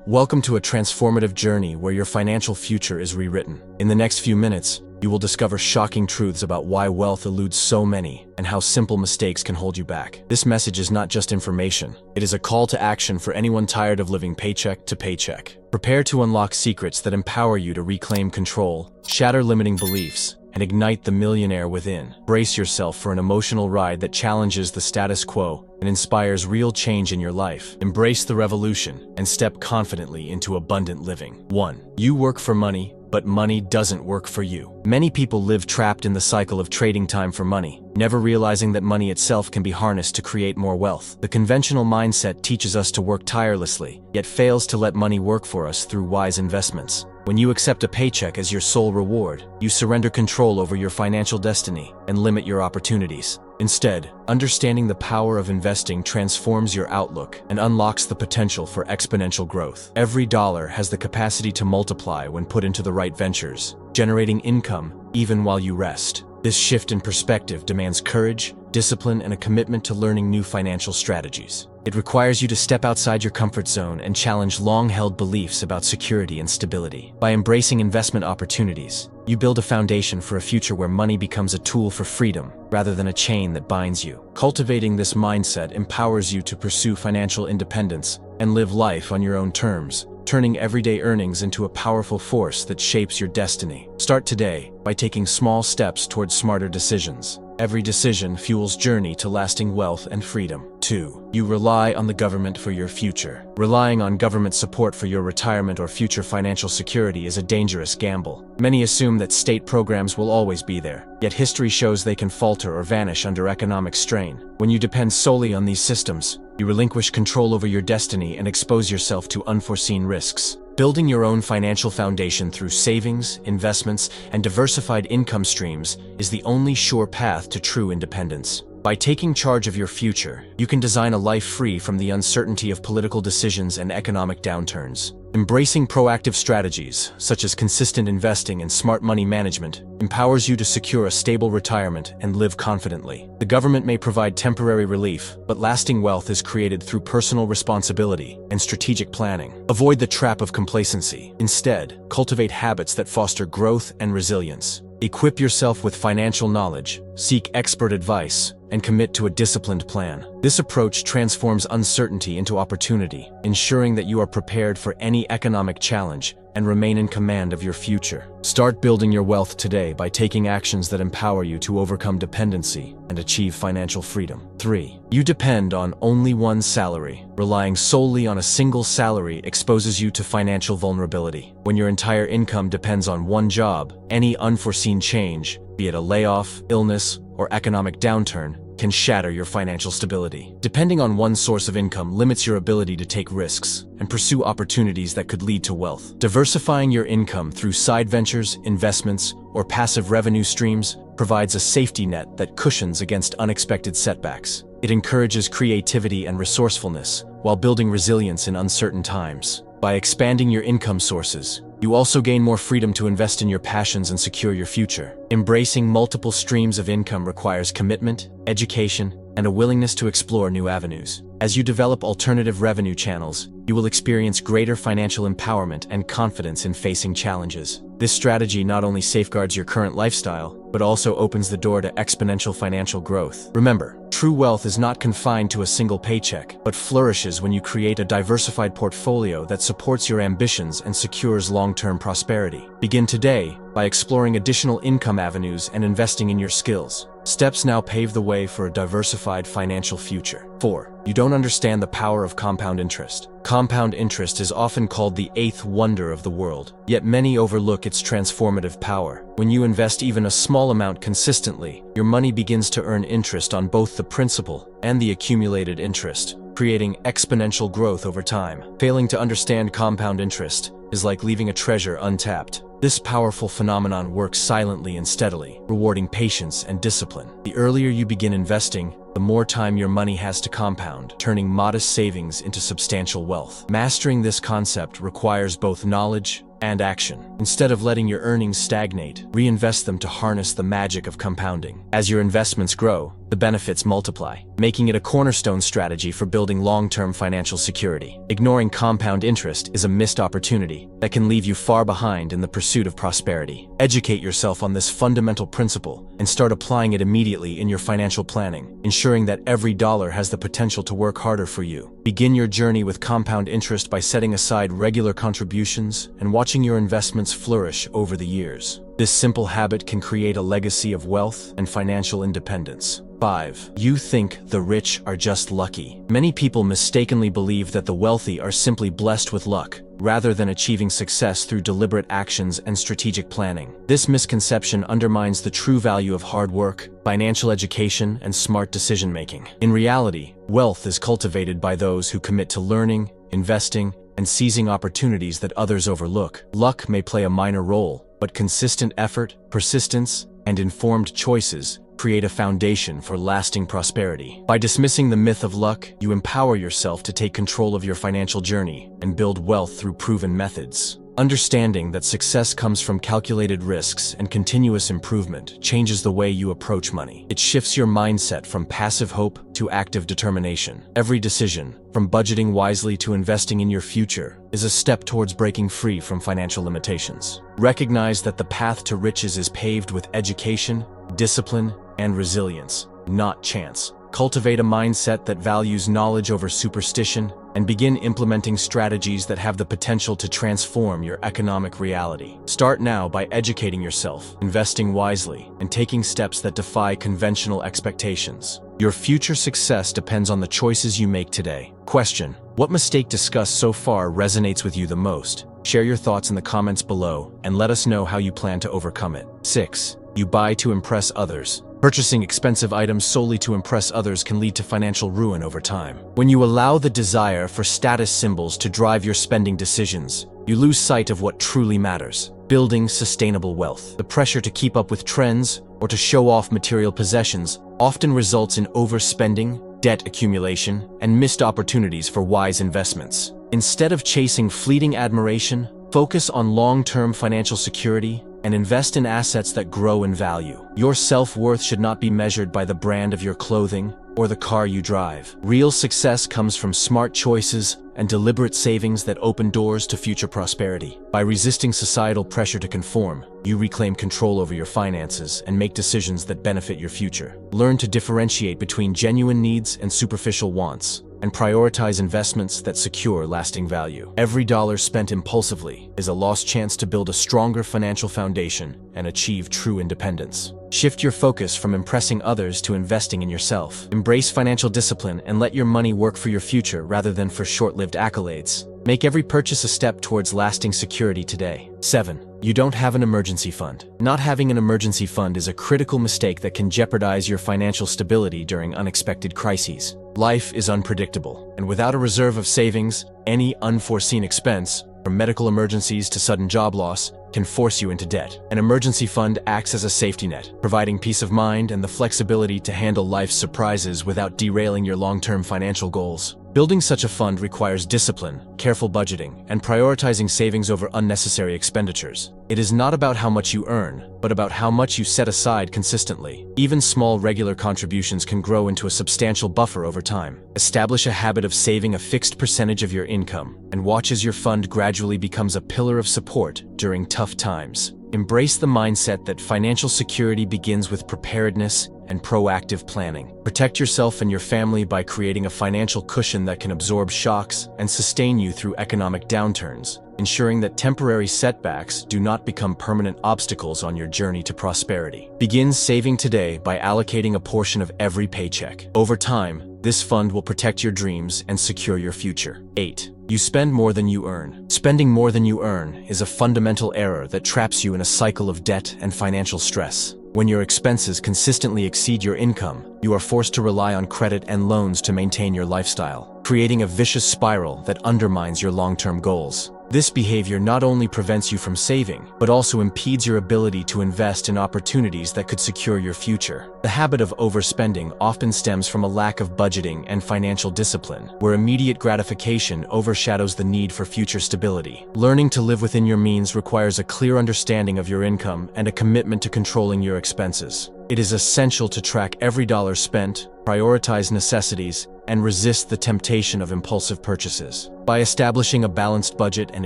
Welcome to a transformative journey where your financial future is rewritten. In the next few minutes, you will discover shocking truths about why wealth eludes so many and how simple mistakes can hold you back. This message is not just information, it is a call to action for anyone tired of living paycheck to paycheck. Prepare to unlock secrets that empower you to reclaim control, shatter limiting beliefs, and ignite the millionaire within. Brace yourself for an emotional ride that challenges the status quo and inspires real change in your life. Embrace the revolution and step confidently into abundant living. 1. You work for money, but money doesn't work for you. Many people live trapped in the cycle of trading time for money, never realizing that money itself can be harnessed to create more wealth. The conventional mindset teaches us to work tirelessly, yet fails to let money work for us through wise investments. When you accept a paycheck as your sole reward, you surrender control over your financial destiny and limit your opportunities. Instead, understanding the power of investing transforms your outlook and unlocks the potential for exponential growth. Every dollar has the capacity to multiply when put into the right ventures, generating income even while you rest. This shift in perspective demands courage, discipline, and a commitment to learning new financial strategies. It requires you to step outside your comfort zone and challenge long-held beliefs about security and stability. By embracing investment opportunities, you build a foundation for a future where money becomes a tool for freedom rather than a chain that binds you. Cultivating this mindset empowers you to pursue financial independence and live life on your own terms, turning everyday earnings into a powerful force that shapes your destiny. Start today by taking small steps towards smarter decisions. Every decision fuels journey to lasting wealth and freedom. 2. You rely on the government for your future. Relying on government support for your retirement or future financial security is a dangerous gamble. Many assume that state programs will always be there, yet history shows they can falter or vanish under economic strain. When you depend solely on these systems, you relinquish control over your destiny and expose yourself to unforeseen risks. Building your own financial foundation through savings, investments, and diversified income streams is the only sure path to true independence. By taking charge of your future, you can design a life free from the uncertainty of political decisions and economic downturns. Embracing proactive strategies, such as consistent investing and smart money management, empowers you to secure a stable retirement and live confidently. The government may provide temporary relief, but lasting wealth is created through personal responsibility and strategic planning. Avoid the trap of complacency. Instead, cultivate habits that foster growth and resilience. Equip yourself with financial knowledge, seek expert advice, and commit to a disciplined plan. This approach transforms uncertainty into opportunity, ensuring that you are prepared for any economic challenge and remain in command of your future. Start building your wealth today by taking actions that empower you to overcome dependency and achieve financial freedom. 3. You depend on only one salary. Relying solely on a single salary exposes you to financial vulnerability. When your entire income depends on one job, any unforeseen change, be it a layoff, illness, or economic downturn, can shatter your financial stability. Depending on one source of income limits your ability to take risks and pursue opportunities that could lead to wealth. Diversifying your income through side ventures, investments, or passive revenue streams provides a safety net that cushions against unexpected setbacks. It encourages creativity and resourcefulness while building resilience in uncertain times. By expanding your income sources, you also gain more freedom to invest in your passions and secure your future. Embracing multiple streams of income requires commitment, education, and a willingness to explore new avenues. As you develop alternative revenue channels, you will experience greater financial empowerment and confidence in facing challenges. This strategy not only safeguards your current lifestyle, but also opens the door to exponential financial growth. Remember, true wealth is not confined to a single paycheck, but flourishes when you create a diversified portfolio that supports your ambitions and secures long-term prosperity. Begin today by exploring additional income avenues and investing in your skills. Steps now pave the way for a diversified financial future. 4. You don't understand the power of compound interest. Compound interest is often called the eighth wonder of the world, yet many overlook its transformative power. When you invest even a small amount consistently, your money begins to earn interest on both the principal and the accumulated interest, creating exponential growth over time. Failing to understand compound interest is like leaving a treasure untapped. This powerful phenomenon works silently and steadily, rewarding patience and discipline. The earlier you begin investing, the more time your money has to compound, turning modest savings into substantial wealth. Mastering this concept requires both knowledge and action. Instead of letting your earnings stagnate, reinvest them to harness the magic of compounding. As your investments grow, the benefits multiply, making it a cornerstone strategy for building long-term financial security. Ignoring compound interest is a missed opportunity that can leave you far behind in the pursuit of prosperity. Educate yourself on this fundamental principle and start applying it immediately in your financial planning, ensuring that every dollar has the potential to work harder for you. Begin your journey with compound interest by setting aside regular contributions and watching your investments flourish over the years. This simple habit can create a legacy of wealth and financial independence. 5. You think the rich are just lucky. Many people mistakenly believe that the wealthy are simply blessed with luck, rather than achieving success through deliberate actions and strategic planning. This misconception undermines the true value of hard work, financial education, and smart decision-making. In reality, wealth is cultivated by those who commit to learning, investing, and seizing opportunities that others overlook. Luck may play a minor role, but consistent effort, persistence, and informed choices create a foundation for lasting prosperity. By dismissing the myth of luck, you empower yourself to take control of your financial journey and build wealth through proven methods. Understanding that success comes from calculated risks and continuous improvement changes the way you approach money. It shifts your mindset from passive hope to active determination. Every decision, from budgeting wisely to investing in your future, is a step towards breaking free from financial limitations. Recognize that the path to riches is paved with education, discipline, and resilience, not chance. Cultivate a mindset that values knowledge over superstition and begin implementing strategies that have the potential to transform your economic reality. Start now by educating yourself, investing wisely, and taking steps that defy conventional expectations. Your future success depends on the choices you make today. Question: what mistake discussed so far resonates with you the most? Share your thoughts in the comments below and let us know how you plan to overcome it. 6. You buy to impress others. Purchasing expensive items solely to impress others can lead to financial ruin over time. When you allow the desire for status symbols to drive your spending decisions, you lose sight of what truly matters: building sustainable wealth. The pressure to keep up with trends or to show off material possessions often results in overspending, debt accumulation, and missed opportunities for wise investments. Instead of chasing fleeting admiration, focus on long-term financial security and invest in assets that grow in value. Your self-worth should not be measured by the brand of your clothing or the car you drive. Real success comes from smart choices and deliberate savings that open doors to future prosperity. By resisting societal pressure to conform, you reclaim control over your finances and make decisions that benefit your future. Learn to differentiate between genuine needs and superficial wants, and prioritize investments that secure lasting value. Every dollar spent impulsively is a lost chance to build a stronger financial foundation and achieve true independence. Shift your focus from impressing others to investing in yourself. Embrace financial discipline and let your money work for your future rather than for short-lived accolades. Make every purchase a step towards lasting security today. 7. You don't have an emergency fund. Not having an emergency fund is a critical mistake that can jeopardize your financial stability during unexpected crises. Life is unpredictable, and without a reserve of savings, any unforeseen expense, from medical emergencies to sudden job loss, can force you into debt. An emergency fund acts as a safety net, providing peace of mind and the flexibility to handle life's surprises without derailing your long-term financial goals. Building such a fund requires discipline, careful budgeting, and prioritizing savings over unnecessary expenditures. It is not about how much you earn, but about how much you set aside consistently. Even small regular contributions can grow into a substantial buffer over time. Establish a habit of saving a fixed percentage of your income, and watch as your fund gradually becomes a pillar of support during tough times. Embrace the mindset that financial security begins with preparedness and proactive planning. Protect yourself and your family by creating a financial cushion that can absorb shocks and sustain you through economic downturns, ensuring that temporary setbacks do not become permanent obstacles on your journey to prosperity. Begin saving today by allocating a portion of every paycheck. Over time, this fund will protect your dreams and secure your future. 8. You spend more than you earn. Spending more than you earn is a fundamental error that traps you in a cycle of debt and financial stress. When your expenses consistently exceed your income, you are forced to rely on credit and loans to maintain your lifestyle, creating a vicious spiral that undermines your long-term goals. This behavior not only prevents you from saving, but also impedes your ability to invest in opportunities that could secure your future. The habit of overspending often stems from a lack of budgeting and financial discipline, where immediate gratification overshadows the need for future stability. Learning to live within your means requires a clear understanding of your income and a commitment to controlling your expenses. It is essential to track every dollar spent, prioritize necessities, and resist the temptation of impulsive purchases. By establishing a balanced budget and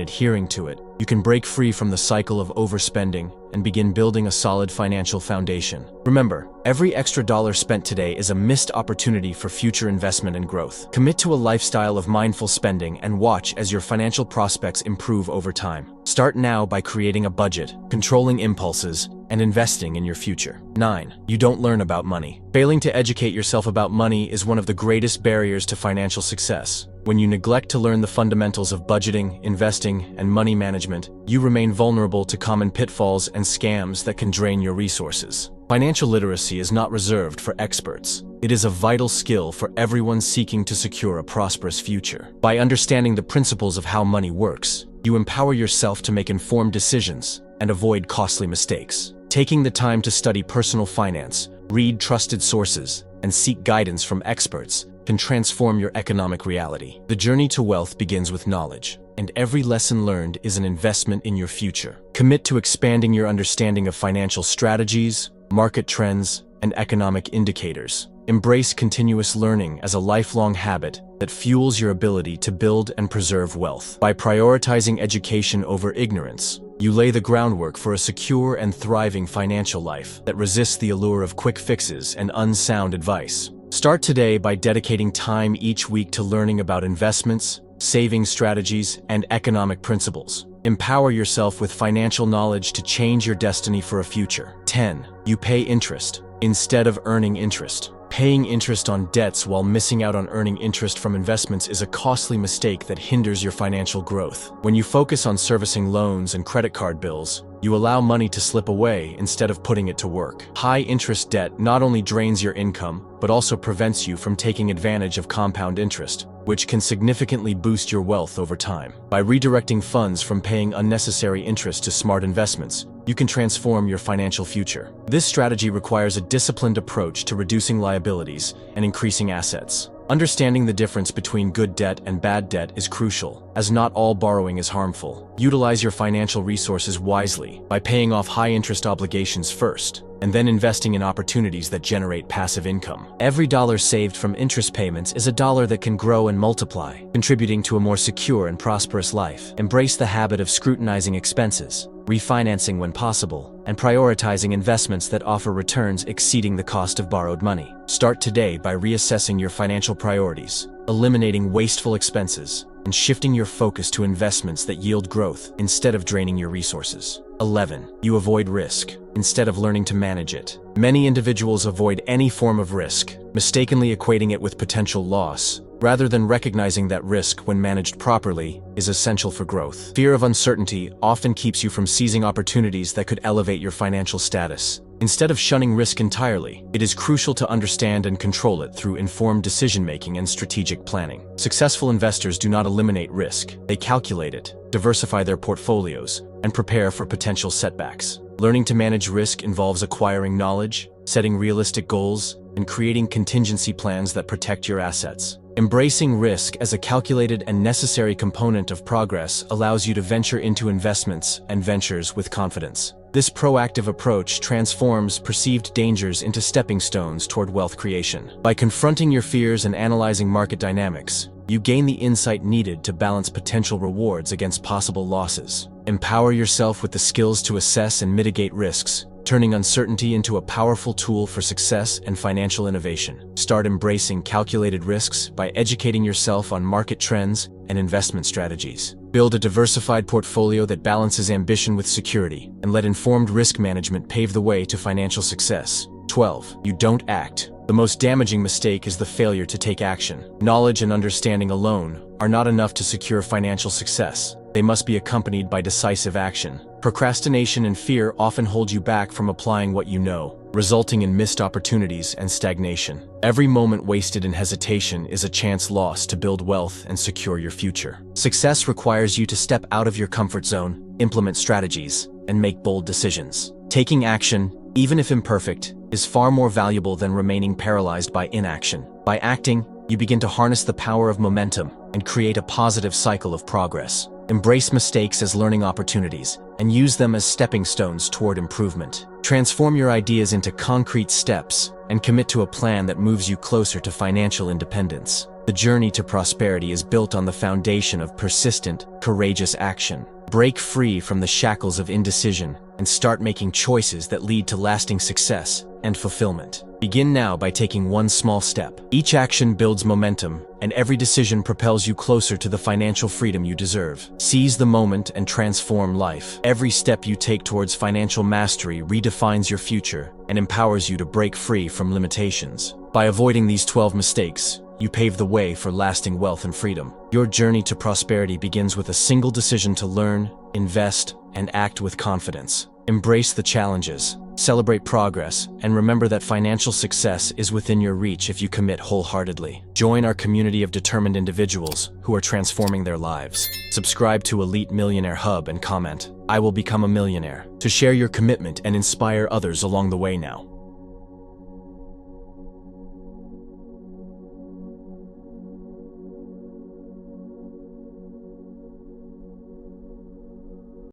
adhering to it, you can break free from the cycle of overspending and begin building a solid financial foundation. Remember, every extra dollar spent today is a missed opportunity for future investment and growth. Commit to a lifestyle of mindful spending and watch as your financial prospects improve over time. Start now by creating a budget, controlling impulses, and investing in your future. 9. You don't learn about money. Failing to educate yourself about money is one of the greatest barriers to financial success. When you neglect to learn the fundamentals of budgeting, investing, and money management, you remain vulnerable to common pitfalls and scams that can drain your resources. Financial literacy is not reserved for experts. It is a vital skill for everyone seeking to secure a prosperous future. By understanding the principles of how money works, you empower yourself to make informed decisions and avoid costly mistakes. Taking the time to study personal finance, read trusted sources, and seek guidance from experts can transform your economic reality. The journey to wealth begins with knowledge, and every lesson learned is an investment in your future. Commit to expanding your understanding of financial strategies, market trends, and economic indicators. Embrace continuous learning as a lifelong habit that fuels your ability to build and preserve wealth. By prioritizing education over ignorance, you lay the groundwork for a secure and thriving financial life that resists the allure of quick fixes and unsound advice. Start today by dedicating time each week to learning about investments, saving strategies, and economic principles. Empower yourself with financial knowledge to change your destiny for a future. 10. You pay interest instead of earning interest. Paying interest on debts while missing out on earning interest from investments is a costly mistake that hinders your financial growth. When you focus on servicing loans and credit card bills, you allow money to slip away instead of putting it to work. High-interest debt not only drains your income, but also prevents you from taking advantage of compound interest, which can significantly boost your wealth over time. By redirecting funds from paying unnecessary interest to smart investments, you can transform your financial future. This strategy requires a disciplined approach to reducing liabilities and increasing assets. Understanding the difference between good debt and bad debt is crucial, as not all borrowing is harmful. Utilize your financial resources wisely by paying off high-interest obligations first, and then investing in opportunities that generate passive income. Every dollar saved from interest payments is a dollar that can grow and multiply, contributing to a more secure and prosperous life. Embrace the habit of scrutinizing expenses, refinancing when possible, and prioritizing investments that offer returns exceeding the cost of borrowed money. Start today by reassessing your financial priorities, eliminating wasteful expenses, and shifting your focus to investments that yield growth instead of draining your resources. 11. You avoid risk instead of learning to manage it. Many individuals avoid any form of risk, mistakenly equating it with potential loss, rather than recognizing that risk, when managed properly, is essential for growth. Fear of uncertainty often keeps you from seizing opportunities that could elevate your financial status. Instead of shunning risk entirely, it is crucial to understand and control it through informed decision-making and strategic planning. Successful investors do not eliminate risk. They calculate it, diversify their portfolios, and prepare for potential setbacks. Learning to manage risk involves acquiring knowledge, setting realistic goals, and creating contingency plans that protect your assets. Embracing risk as a calculated and necessary component of progress allows you to venture into investments and ventures with confidence. This proactive approach transforms perceived dangers into stepping stones toward wealth creation. By confronting your fears and analyzing market dynamics, you gain the insight needed to balance potential rewards against possible losses. Empower yourself with the skills to assess and mitigate risks, turning uncertainty into a powerful tool for success and financial innovation. Start embracing calculated risks by educating yourself on market trends and investment strategies. Build a diversified portfolio that balances ambition with security, and let informed risk management pave the way to financial success. 12. You don't act. The most damaging mistake is the failure to take action. Knowledge and understanding alone are not enough to secure financial success. They must be accompanied by decisive action. Procrastination and fear often hold you back from applying what you know, resulting in missed opportunities and stagnation. Every moment wasted in hesitation is a chance lost to build wealth and secure your future. Success requires you to step out of your comfort zone, implement strategies, and make bold decisions. Taking action, even if imperfect, is far more valuable than remaining paralyzed by inaction. By acting, you begin to harness the power of momentum and create a positive cycle of progress. Embrace mistakes as learning opportunities and use them as stepping stones toward improvement. Transform your ideas into concrete steps and commit to a plan that moves you closer to financial independence. The journey to prosperity is built on the foundation of persistent, courageous action. Break free from the shackles of indecision and start making choices that lead to lasting success and fulfillment. Begin now by taking one small step. Each action builds momentum, and every decision propels you closer to the financial freedom you deserve. Seize the moment and transform life. Every step you take towards financial mastery redefines your future and empowers you to break free from limitations. By avoiding these 12 mistakes, you pave the way for lasting wealth and freedom. Your journey to prosperity begins with a single decision to learn, invest, and act with confidence. Embrace the challenges, celebrate progress, and remember that financial success is within your reach if you commit wholeheartedly. Join our community of determined individuals who are transforming their lives. Subscribe to Elite Millionaire Hub and comment, "I will become a millionaire," to share your commitment and inspire others along the way now.